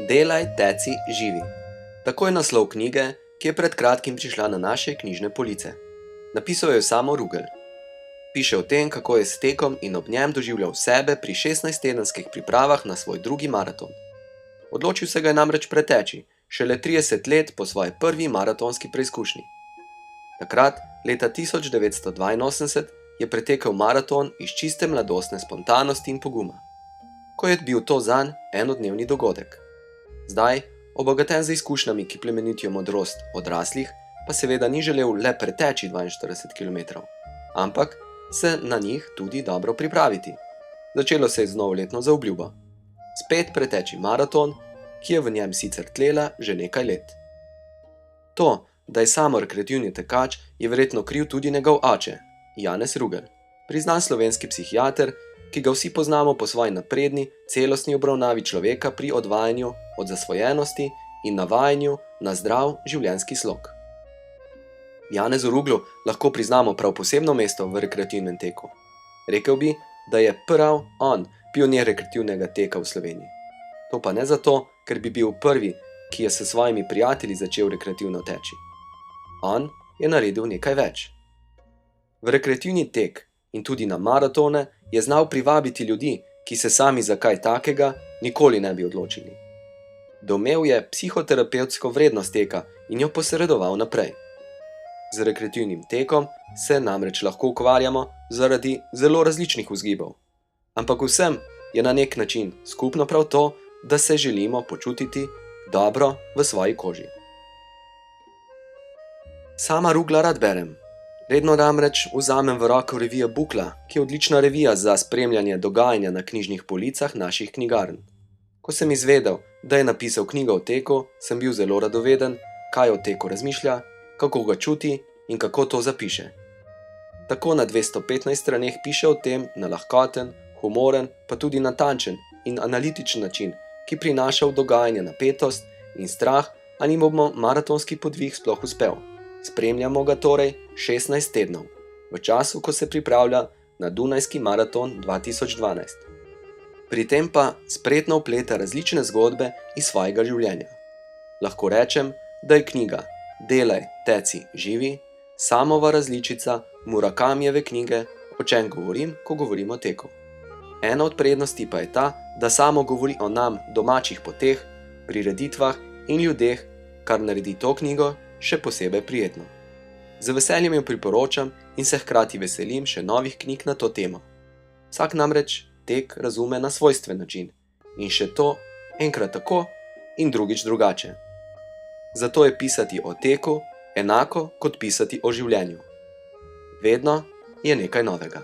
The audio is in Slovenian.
Delaj, teci, živi. Tako je naslov knjige, ki je pred kratkim prišla na naše knjižne police. Napisal jo Samo Rugel. Piše o tem, kako je s tekom in ob njem doživljal sebe pri 16-tedenskih pripravah na svoj drugi maraton. Odločil se ga je namreč preteči, šele 30 let po svoji prvi maratonski preizkušnji. Takrat, leta 1982, je pretekel maraton iz čiste mladostne spontanosti in poguma. Ko je bil to zanj enodnevni dogodek. Zdaj, obogaten z izkušnjami, ki plemenitijo modrost odraslih, pa seveda ni želel le preteči 42 km, ampak se na njih tudi dobro pripraviti. Začelo se je z novoletno zaobljubo. Spet preteči maraton, ki je v njem sicer tlela že nekaj let. To, da je Samo rekreativni tekač, je verjetno kriv tudi njegov oče, Janez Rugel, priznan slovenski psihiater, ki ga vsi poznamo po svoji napredni, celostni obravnavi človeka pri odvajanju od zasvojenosti in navajanju na zdrav življenjski slog. Janezu Ruglu lahko priznamo prav posebno mesto v rekreativnem teku. Rekel bi, da je prav on pionir rekreativnega teka v Sloveniji. To pa ne zato, ker bi bil prvi, ki je s svojimi prijatelji začel rekreativno teči. On je naredil nekaj več. V rekreativni tek in tudi na maratone je znal privabiti ljudi, ki se sami za kaj takega nikoli ne bi odločili. Doumel je psihoterapevtsko vrednost teka in jo posredoval naprej. Z rekreativnim tekom se namreč lahko ukvarjamo zaradi zelo različnih vzgibov. Ampak vsem je na nek način skupno prav to, da se želimo počutiti dobro v svoji koži. Sama Rugla rad berem. Redno namreč vzamem v roko revijo Bukla, ki je odlična revija za spremljanje dogajanja na knjižnih policah naših knjigarn. Ko sem izvedel, da je napisal knjigo o teku, sem bil zelo radoveden, kaj o teku razmišlja, kako ga čuti in kako to zapiše. Tako na 215 straneh piše o tem na lahkoten, humoren, pa tudi natančen in analitičen način, ki prinaša v dogajanje napetost in strah, ali bomo maratonski podvig sploh uspel. Spremljamo ga torej 16 tednov, v času, ko se pripravlja na Dunajski maraton 2012. Pri tem pa spretno vpleta različne zgodbe iz svojega življenja. Lahko rečem, da je knjiga Delaj, teci, živi Samova različica Murakamijeve knjige O čem govorim, ko govorim o teku. Ena od prednosti pa je ta, da Samo govori o nam domačih poteh, prireditvah in ljudeh, kar naredi to knjigo še posebej prijetno. Z veseljem jo priporočam in se hkrati veselim še novih knjig na to temo. Vsak namreč tek razume na svojstven način in še to enkrat tako in drugič drugače. Zato je pisati o teku enako kot pisati o življenju. Vedno je nekaj novega.